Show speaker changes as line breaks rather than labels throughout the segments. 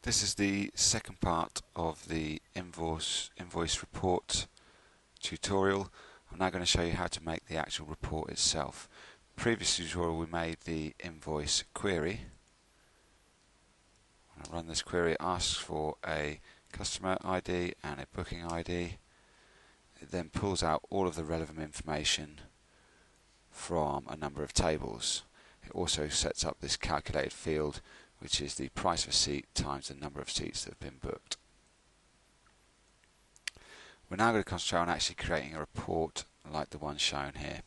This is the second part of the invoice report tutorial. I'm now going to show you how to make the actual report itself. Previous tutorial we made the invoice query. When I run this query, it asks for a customer ID and a booking ID. It then pulls out all of the relevant information from a number of tables. It also sets up this calculated field, which is the price of a seat times the number of seats that have been booked. We're now going to concentrate on actually creating a report like the one shown here.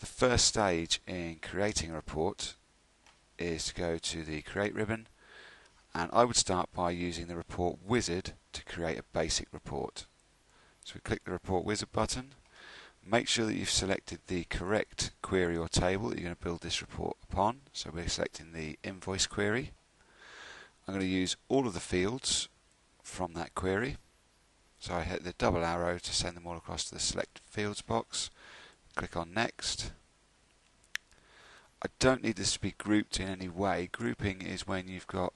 The first stage in creating a report is to go to the Create ribbon, and I would start by using the Report Wizard to create a basic report. So we click the Report Wizard button. Make sure that you've selected the correct query or table that you're going to build this report upon. So we're selecting the invoice query. I'm going to use all of the fields from that query. So I hit the double arrow to send them all across to the Select Fields box. Click on Next. I don't need this to be grouped in any way. Grouping is when you've got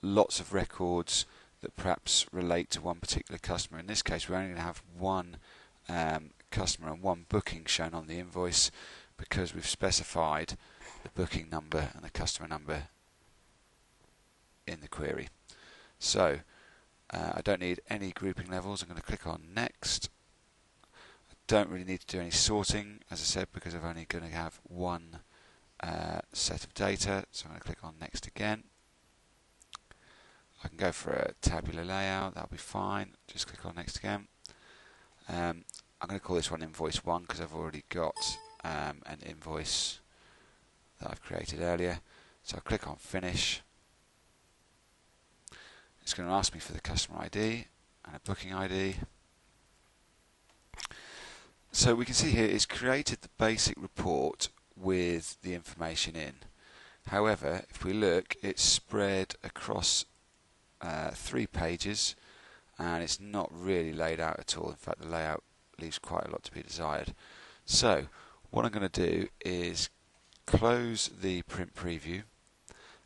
lots of records that perhaps relate to one particular customer. In this case, we're only going to have one customer and one booking shown on the invoice because we've specified the booking number and the customer number in the query. So I don't need any grouping levels. I'm going to click on Next. I don't really need to do any sorting, as I said, because I'm only going to have one set of data. So I'm going to click on Next again. I can go for a tabular layout, that'll be fine. Just click on Next again. I'm going to call this one Invoice 1 because I've already got an invoice that I've created earlier. So I'll click on Finish. It's going to ask me for the customer ID and a booking ID. So we can see here it's created the basic report with the information in. However, if we look, it's spread across 3 pages and it's not really laid out at all. In fact, the layout leaves quite a lot to be desired. So what I'm going to do is close the print preview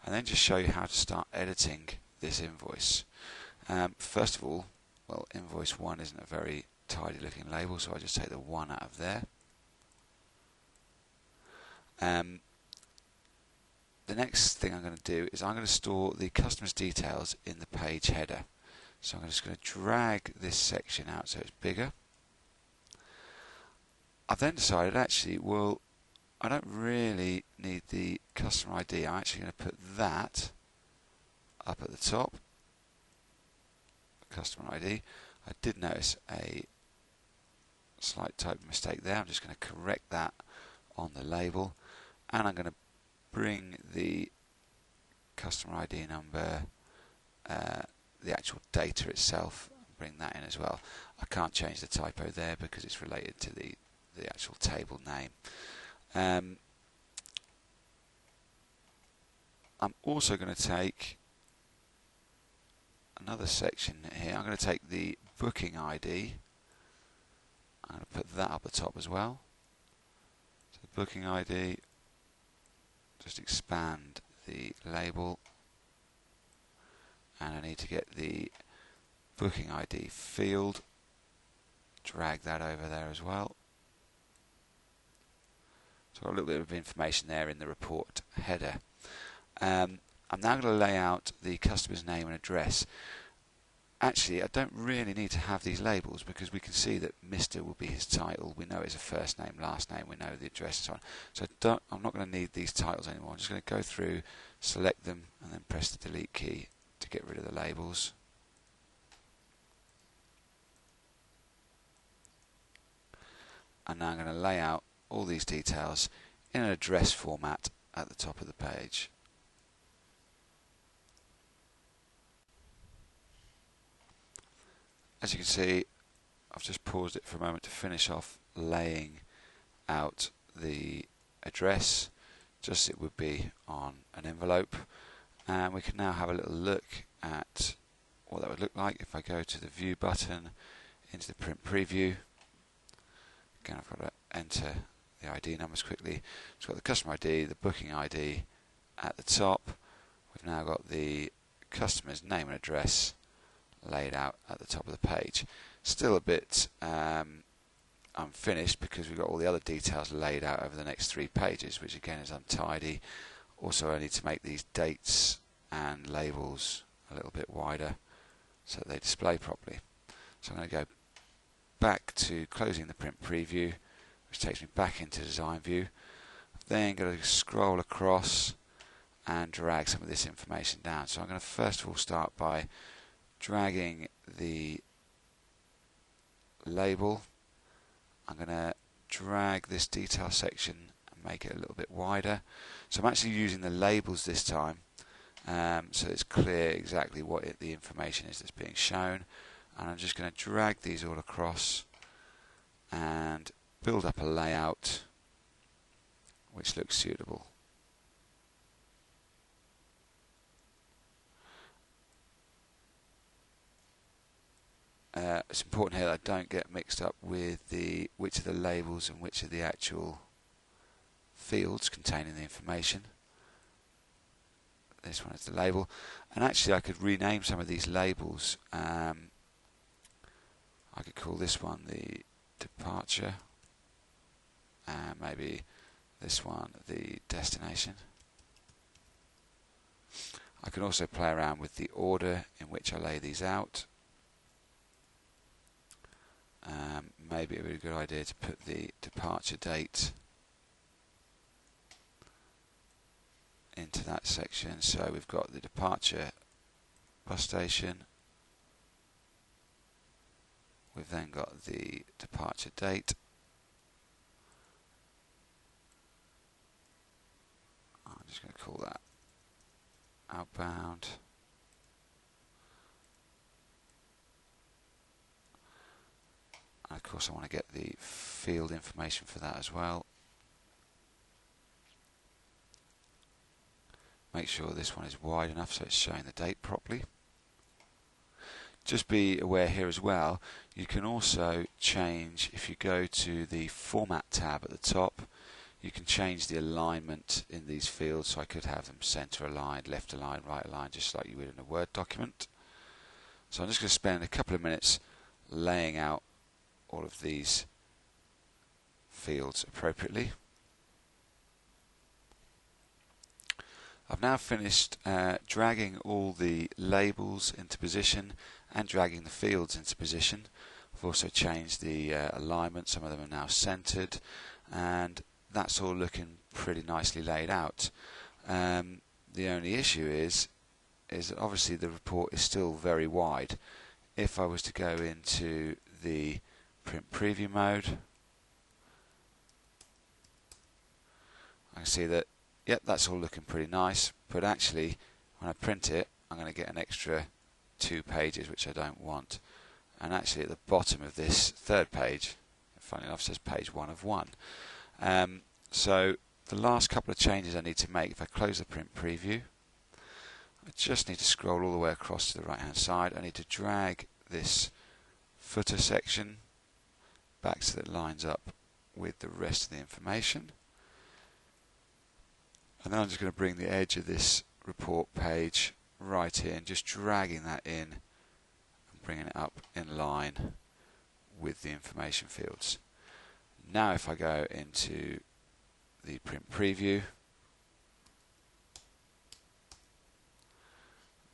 and then just show you how to start editing this invoice. First of all, well, Invoice 1 isn't a very tidy looking label, so I just take the 1 out of there. The next thing I'm going to do is I'm going to store the customer's details in the page header. So I'm just going to drag this section out so it's bigger. I've then decided actually, well, I don't really need the customer ID. I'm actually going to put that up at the top. Customer ID. I did notice a slight type mistake there. I'm just going to correct that on the label, and I'm going to bring the customer ID number, the actual data itself, bring that in as well. I can't change the typo there because it's related to the actual table name. I'm also going to take another section here. I'm going to take the booking ID. I'm going to put that up the top as well. So the booking ID, just expand the label, and I need to get the booking ID field, drag that over there as well. So I've got a little bit of information there in the report header. I'm now going to lay out the customer's name and address. Actually, I don't really need to have these labels because we can see that Mr. will be his title. We know it's a first name, last name, we know the address and so on. So I'm not going to need these titles anymore. I'm just going to go through, select them, and then press the delete key to get rid of the labels. And now I'm going to lay out all these details in an address format at the top of the page. As you can see, I've just paused it for a moment to finish off laying out the address just as it would be on an envelope, and we can now have a little look at what that would look like if I go to the View button into the print preview. Again, I've got to enter the ID numbers quickly. So we've got the customer ID, the booking ID at the top. We've now got the customer's name and address laid out at the top of the page. Still a bit unfinished because we've got all the other details laid out over the next 3 pages, which again is untidy. Also, I need to make these dates and labels a little bit wider so that they display properly. So I'm going to go back to closing the print preview, which takes me back into design view. Then going to scroll across and drag some of this information down. So I'm going to first of all start by dragging the label. I'm going to drag this detail section and make it a little bit wider. So I'm actually using the labels this time, so it's clear exactly what the information is that's being shown. And I'm just going to drag these all across and build up a layout which looks suitable. It's important here that I don't get mixed up with which are the labels and which are the actual fields containing the information. This one is the label, and actually I could rename some of these labels. I could call this one the departure, and maybe this one the destination. I can also play around with the order in which I lay these out. Maybe it would be a good idea to put the departure date into that section. So we've got the departure bus station. We've then got the departure date. I'm just going to call that outbound. And of course I want to get the field information for that as well. Make sure this one is wide enough so it's showing the date properly. Just be aware here as well, you can also change, if you go to the Format tab at the top, you can change the alignment in these fields. So I could have them center aligned, left aligned, right aligned, just like you would in a Word document. So I'm just going to spend a couple of minutes laying out all of these fields appropriately. I've now finished dragging all the labels into position and dragging the fields into position. I've also changed the alignment, some of them are now centered, and that's all looking pretty nicely laid out. The only issue is that obviously the report is still very wide. If I was to go into the print preview mode, I can see that, yep, that's all looking pretty nice, but actually when I print it I'm going to get an extra 2 pages which I don't want. And actually at the bottom of this third page, funny enough, says page 1 of 1. So the last couple of changes I need to make, if I close the print preview, I just need to scroll all the way across to the right hand side. I need to drag this footer section back so that it lines up with the rest of the information. And then I'm just going to bring the edge of this report page right here and just dragging that in and bringing it up in line with the information fields. Now if I go into the print preview,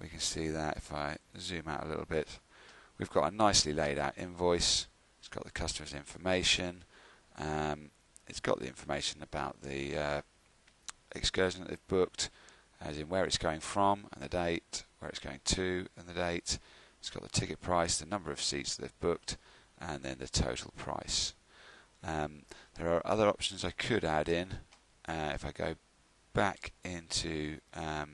we can see that if I zoom out a little bit, we've got a nicely laid out invoice. It's got the customer's information. It's got the information about the excursion that they've booked, as in where it's going from and the date, where it's going to and the date. It's got the ticket price, the number of seats that they've booked, and then the total price. There are other options I could add in. If I go back into the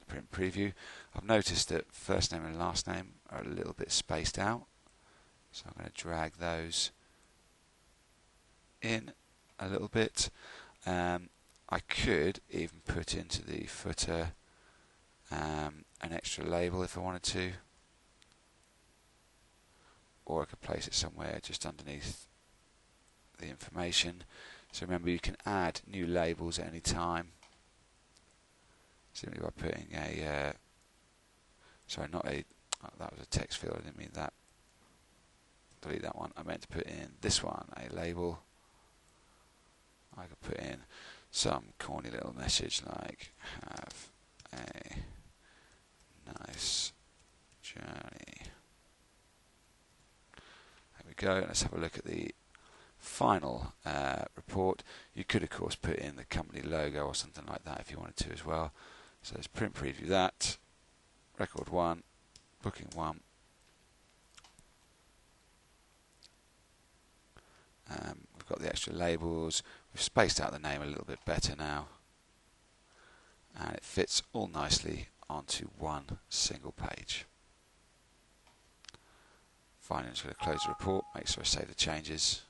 print preview, I've noticed that first name and last name are a little bit spaced out, so I'm going to drag those in a little bit. I could even put into the footer an extra label if I wanted to, or I could place it somewhere just underneath the information. So remember, you can add new labels at any time simply by putting a Sorry, not a, oh, that was a text field, I didn't mean that. Delete that one. I meant to put in this one, a label. I could put in some corny little message like, have a nice journey. There we go. Let's have a look at the final report. You could of course put in the company logo or something like that if you wanted to as well. So let's print preview that. Record 1, booking 1. We've got the extra labels. We've spaced out the name a little bit better now, and it fits all nicely onto one single page. Finally, I'm just going to close the report, make sure I save the changes.